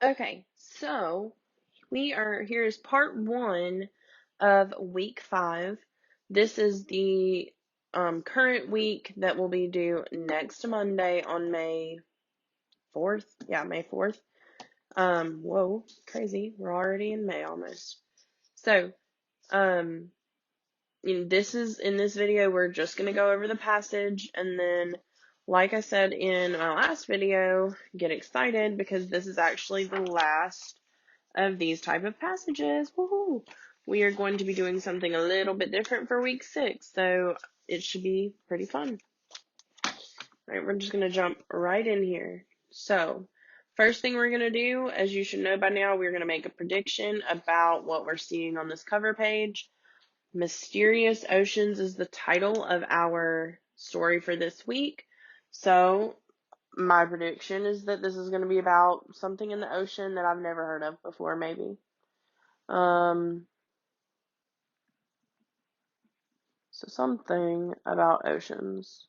Okay, so here's part one of week 5. This is the current week that will be due next Monday on May 4th. Yeah, May 4th. Whoa, crazy. We're already in May almost. So, um, in this video, we're just gonna go over the passage, and then, like I said in my last video, get excited because this is actually the last of these type of passages. Woohoo! We are going to be doing something a little bit different for week 6, so it should be pretty fun. All right, we're just gonna jump right in here. So, first thing we're gonna do, as you should know by now, we're gonna make a prediction about what we're seeing on this cover page. Mysterious Oceans is the title of our story for this week. So, my prediction is that this is going to be about something in the ocean that I've never heard of before, maybe. So something about oceans.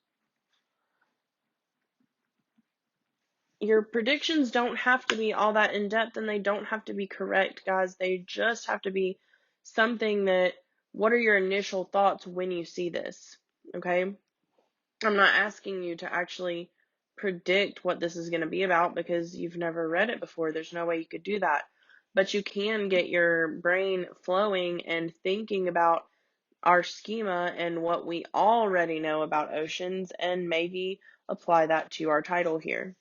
Your predictions don't have to be all that in depth, and they don't have to be correct, guys. They just have to be something that, what are your initial thoughts when you see this? Okay? I'm not asking you to actually predict what this is going to be about because you've never read it before. There's no way you could do that. But you can get your brain flowing and thinking about our schema and what we already know about oceans and maybe apply that to our title here.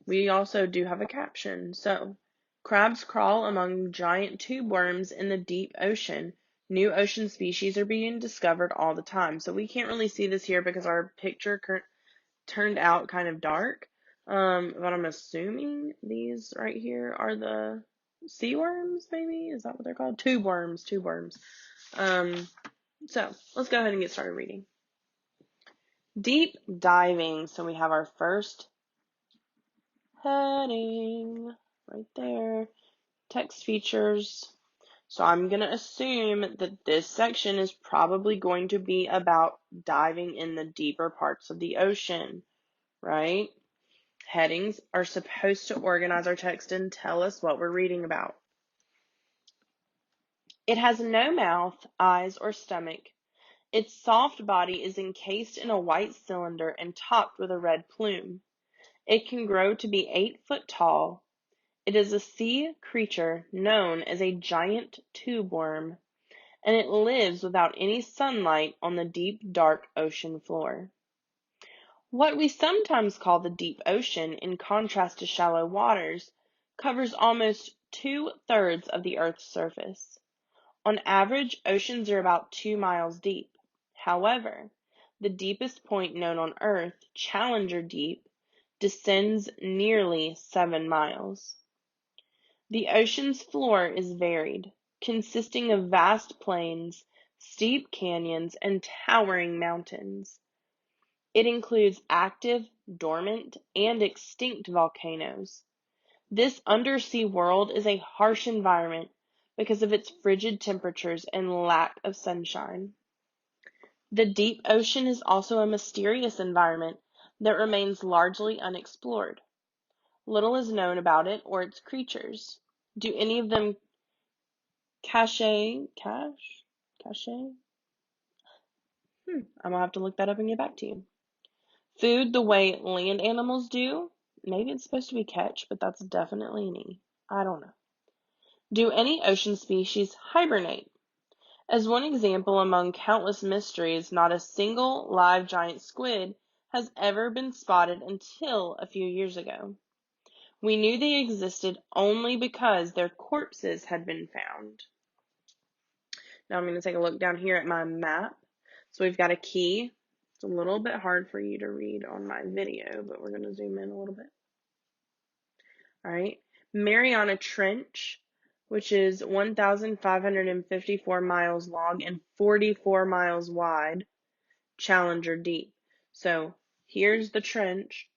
We also do have a caption. So, crabs crawl among giant tube worms in the deep ocean. New ocean species are being discovered all the time. So we can't really see this here because our picture turned out kind of dark. But I'm assuming these right here are the sea worms, maybe? Is that what they're called? Tube worms, tube worms. So let's go ahead and get started reading. Deep diving. So we have our first heading right there. Text features. So I'm going to assume that this section is probably going to be about diving in the deeper parts of the ocean, right? Headings are supposed to organize our text and tell us what we're reading about. It has no mouth, eyes, or stomach. Its soft body is encased in a white cylinder and topped with a red plume. It can grow to be 8 foot tall. It is a sea creature known as a giant tube worm, and it lives without any sunlight on the deep, dark ocean floor. What we sometimes call the deep ocean, in contrast to shallow waters, covers almost 2/3 of the Earth's surface. On average, oceans are about 2 miles deep. However, the deepest point known on Earth, Challenger Deep, descends nearly 7 miles. The ocean's floor is varied, consisting of vast plains, steep canyons, and towering mountains. It includes active, dormant, and extinct volcanoes. This undersea world is a harsh environment because of its frigid temperatures and lack of sunshine. The deep ocean is also a mysterious environment that remains largely unexplored. Little is known about it or its creatures. Do any of them cache? I'm gonna have to look that up and get back to you. Food the way land animals do? Maybe it's supposed to be catch, but that's definitely an E. I don't know. Do any ocean species hibernate? As one example among countless mysteries, not a single live giant squid has ever been spotted until a few years ago. We knew they existed only because their corpses had been found. Now I'm going to take a look down here at my map. So we've got a key. It's a little bit hard for you to read on my video, but we're going to zoom in a little bit. All right. Mariana Trench, which is 1,554 miles long and 44 miles wide. Challenger Deep. So here's the trench.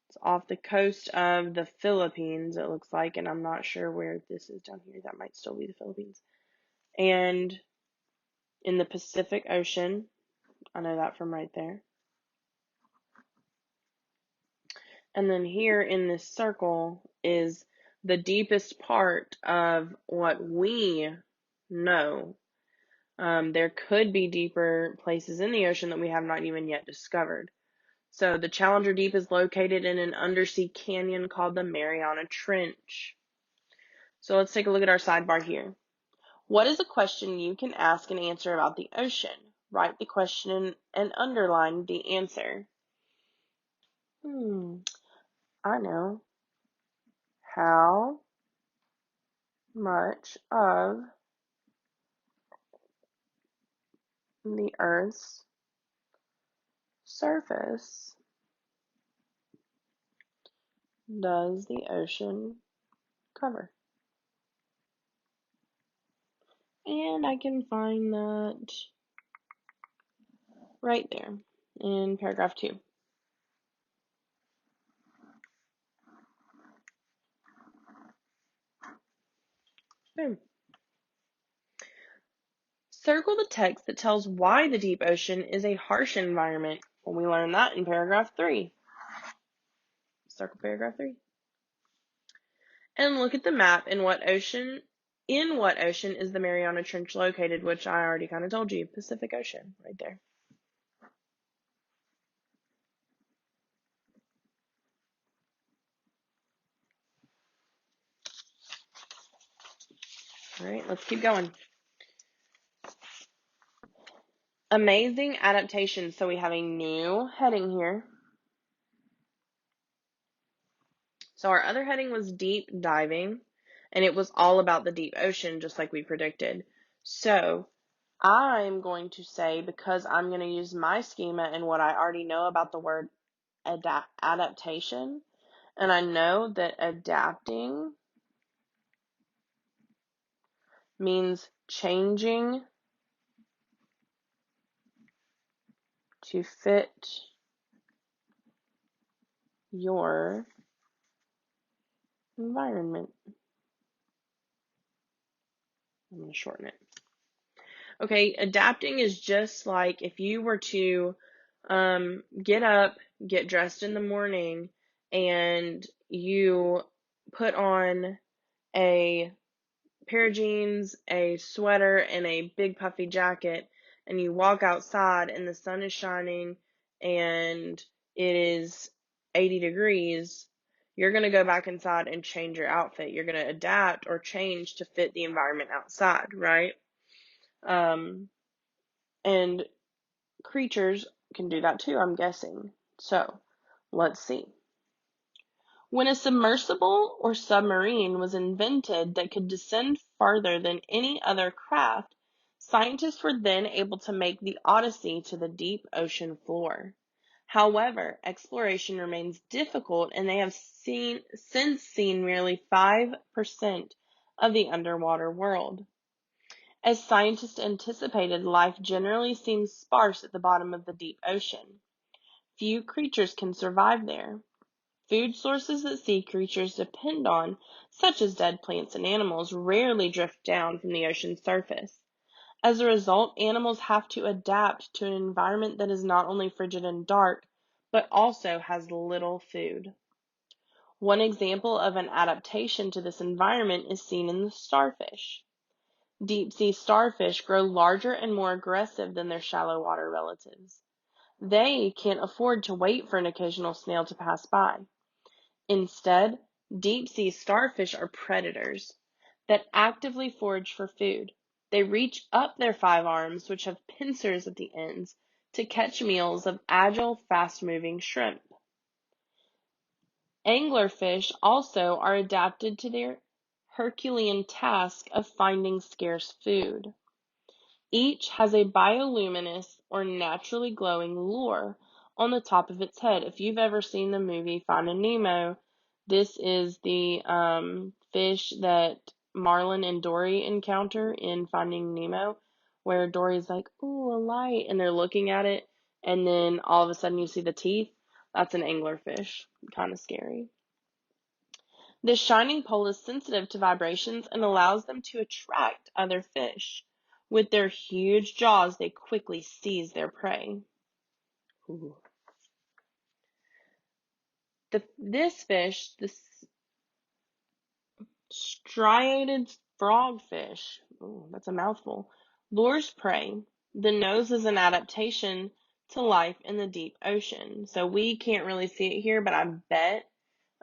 It's off the coast of the Philippines, it looks like, and I'm not sure where this is down here. That might still be the Philippines. And in the Pacific Ocean, I know that from right there. And then here in this circle is the deepest part of what we know. There could be deeper places in the ocean that we have not even yet discovered. So the Challenger Deep is located in an undersea canyon called the Mariana Trench. So let's take a look at our sidebar here. What is a question you can ask and answer about the ocean? Write the question and underline the answer. I know. How much of the Earth's surface does the ocean cover? And I can find that right there in paragraph 2. Boom. Circle the text that tells why the deep ocean is a harsh environment. Well, we learned that in paragraph 3. Circle paragraph 3. And look at the map in what ocean is the Mariana Trench located, which I already kind of told you, Pacific Ocean, right there. All right, let's keep going. Amazing adaptation. So we have a new heading here. So our other heading was deep diving, and it was all about the deep ocean, just like we predicted. So I'm going to say, because I'm going to use my schema and what I already know about the word adaptation, and I know that adapting means changing to fit your environment. I'm going to shorten it. Okay, adapting is just like if you were to get up, get dressed in the morning, and you put on a pair of jeans, a sweater, and a big puffy jacket, and you walk outside and the sun is shining and it is 80 degrees, you're going to go back inside and change your outfit. You're going to adapt or change to fit the environment outside, right? And creatures can do that too, I'm guessing. So, let's see. When a submersible or submarine was invented that could descend farther than any other craft, scientists were then able to make the Odyssey to the deep ocean floor. However, exploration remains difficult and they have since seen merely 5% of the underwater world. As scientists anticipated, life generally seems sparse at the bottom of the deep ocean. Few creatures can survive there. Food sources that sea creatures depend on, such as dead plants and animals, rarely drift down from the ocean's surface. As a result, animals have to adapt to an environment that is not only frigid and dark, but also has little food. One example of an adaptation to this environment is seen in the starfish. Deep-sea starfish grow larger and more aggressive than their shallow water relatives. They can't afford to wait for an occasional snail to pass by. Instead, deep-sea starfish are predators that actively forage for food. They reach up their 5 arms, which have pincers at the ends, to catch meals of agile, fast-moving shrimp. Anglerfish also are adapted to their Herculean task of finding scarce food. Each has a bioluminescent or naturally glowing lure on the top of its head. If you've ever seen the movie Finding Nemo, this is the fish that Marlin and Dory encounter in Finding Nemo, where Dory's like, "Ooh, a light," and they're looking at it, and then all of a sudden you see the teeth. That's an anglerfish. Kind of scary. This shining pole is sensitive to vibrations and allows them to attract other fish. With their huge jaws, they quickly seize their prey. Ooh. This fish, this striated frogfish, ooh, that's a mouthful, lures prey. The nose is an adaptation to life in the deep ocean. So we can't really see it here, but I bet,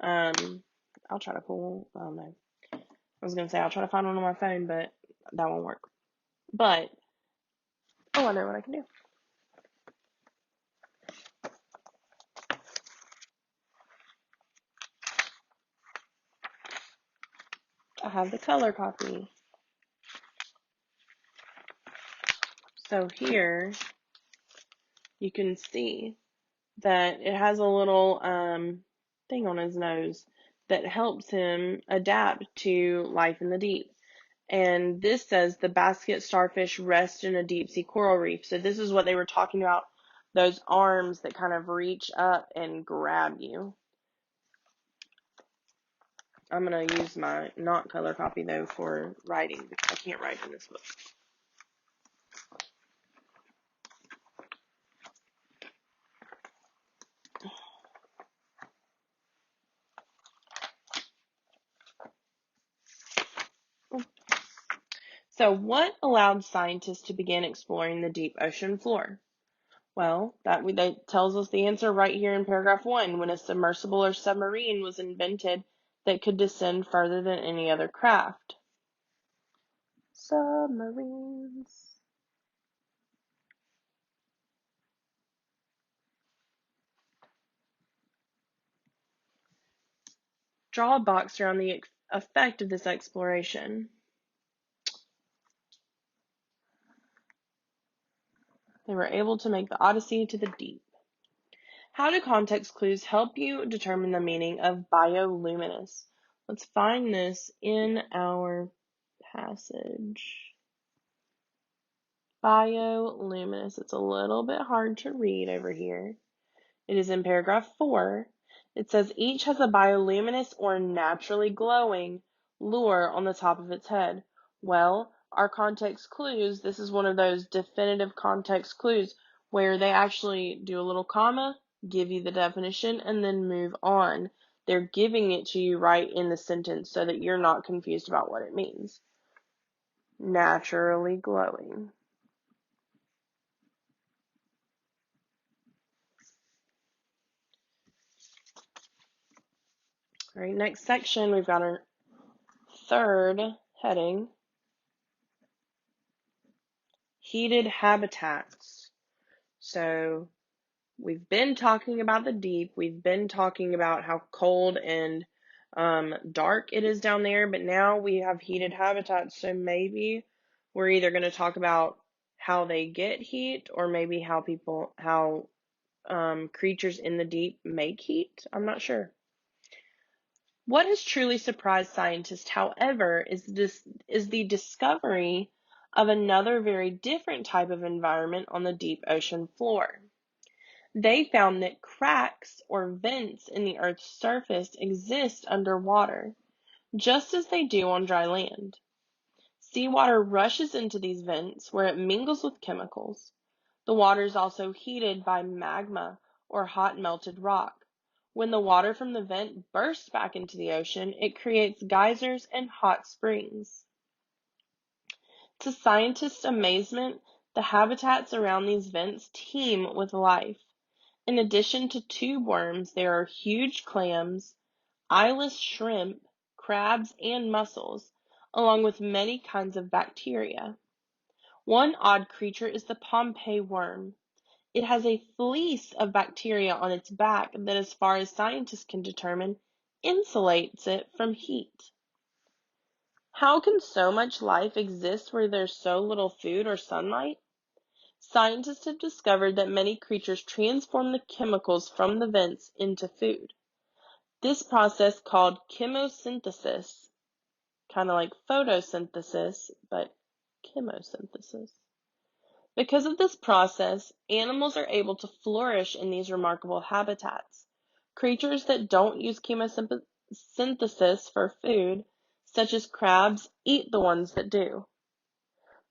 I'll try to pull, oh no, I was going to say I'll try to find one on my phone, but that won't work. But, oh, I know what I can do. I have the color copy. So here you can see that it has a little thing on his nose that helps him adapt to life in the deep. And this says the basket starfish rest in a deep sea coral reef. So this is what they were talking about, those arms that kind of reach up and grab you. I'm going to use my not color copy though for writing because I can't write in this book. So what allowed scientists to begin exploring the deep ocean floor? Well, that tells us the answer right here in paragraph 1, when a submersible or submarine was invented that could descend further than any other craft. Submarines. Draw a box around the effect of this exploration. They were able to make the Odyssey to the deep. How do context clues help you determine the meaning of bioluminescence? Let's find this in our passage. Bioluminescence. It's a little bit hard to read over here. It is in paragraph 4. It says each has a bioluminescent or naturally glowing lure on the top of its head. Well, our context clues, this is one of those definitive context clues where they actually do a little comma, give you the definition, and then move on. They're giving it to you right in the sentence so that you're not confused about what it means. Naturally glowing. All right, next section, we've got our third heading, heated habitats. So we've been talking about the deep. We've been talking about how cold and dark it is down there, but now we have heated habitats. So maybe we're either going to talk about how they get heat or maybe how creatures in the deep make heat. I'm not sure. What has truly surprised scientists, however, is the discovery of another very different type of environment on the deep ocean floor. They found that cracks or vents in the Earth's surface exist underwater, just as they do on dry land. Seawater rushes into these vents where it mingles with chemicals. The water is also heated by magma or hot melted rock. When the water from the vent bursts back into the ocean, it creates geysers and hot springs. To scientists' amazement, the habitats around these vents teem with life. In addition to tube worms, there are huge clams, eyeless shrimp, crabs, and mussels, along with many kinds of bacteria. One odd creature is the Pompeii worm. It has a fleece of bacteria on its back that, as far as scientists can determine, insulates it from heat. How can so much life exist where there's so little food or sunlight? Scientists have discovered that many creatures transform the chemicals from the vents into food. This process, called chemosynthesis, kind of like photosynthesis, but chemosynthesis. Because of this process, animals are able to flourish in these remarkable habitats. Creatures that don't use chemosynthesis for food, such as crabs, eat the ones that do.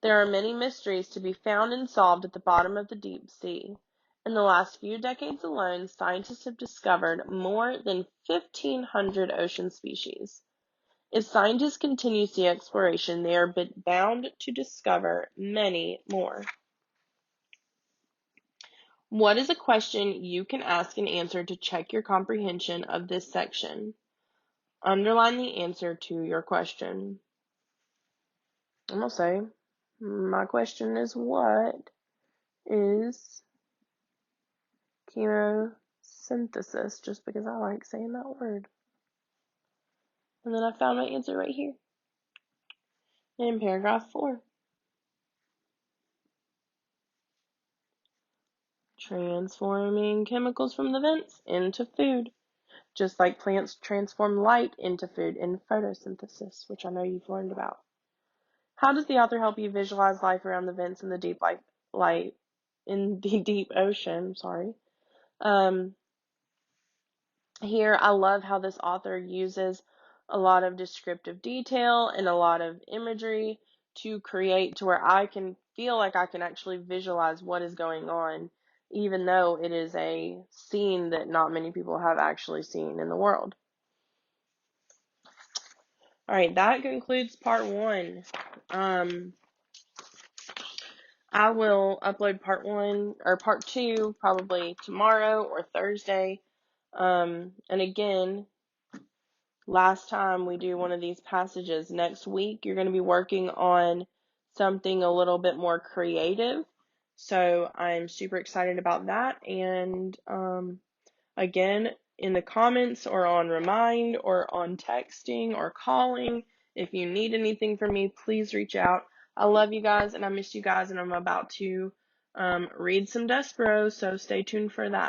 There are many mysteries to be found and solved at the bottom of the deep sea. In the last few decades alone, scientists have discovered more than 1,500 ocean species. If scientists continue sea exploration, they are bound to discover many more. What is a question you can ask and answer to check your comprehension of this section? Underline the answer to your question. I'm going to say, my question is, what is chemosynthesis? Just because I like saying that word. And then I found my answer right here in paragraph 4. Transforming chemicals from the vents into food, just like plants transform light into food in photosynthesis, which I know you've learned about. How does the author help you visualize life around the vents in the deep deep ocean? Here, I love how this author uses a lot of descriptive detail and a lot of imagery to create to where I can feel like I can actually visualize what is going on, even though it is a scene that not many people have actually seen in the world. All right, that concludes part 1. I will upload part 1 or part 2 probably tomorrow or Thursday. And again, last time we do one of these passages, next week you're going to be working on something a little bit more creative. So I'm super excited about that. And again, in the comments or on Remind or on texting or calling, if you need anything from me, please reach out. I love you guys and I miss you guys, and I'm about to read some Despero, so stay tuned for that.